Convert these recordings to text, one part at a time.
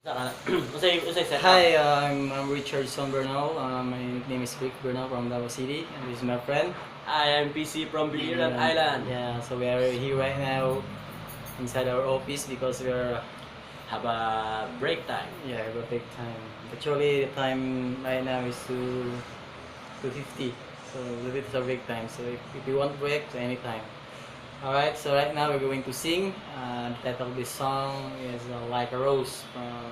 Hi, I'm Richard Son Bernal. My nickname is Rick Bernal from Davao City, and this is my friend. I am PC from Biliran Island. Yeah, so we are here right now inside our office because we are Have a break time. have a big time. Actually, the time right now is 2:50, so a little bit of break time. So if you want break, so anytime. Alright, so right now we're going to sing. The title of this song is Like a Rose from,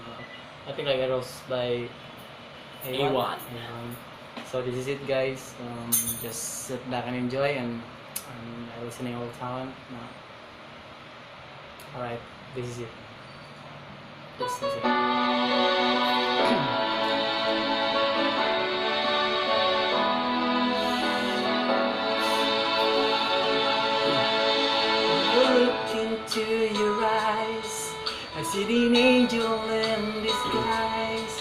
I think Like a Rose by A1. So this is it, guys. Just sit back and enjoy and listening all the time. Alright, this is it. This is it. Look into your eyes, I see the angel in disguise.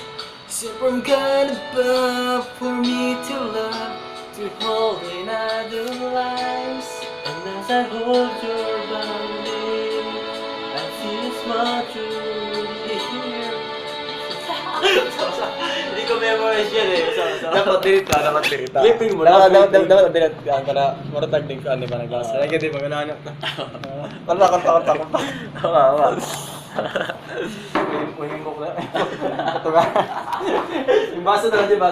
Sent from God above for me to love, to hold in other lives. And as I hold your body, I see a smile through the ear. Hindi ko memorize yan eh. Dapat dirita, dapat dirita. Lipin mo, Dapat lipin. dirita para maratag din ka ni ba nagasa. Lagi di ba ganaan. Kanta. Tama. Uy, ko na. Ito ba? Yung baso na, di ba?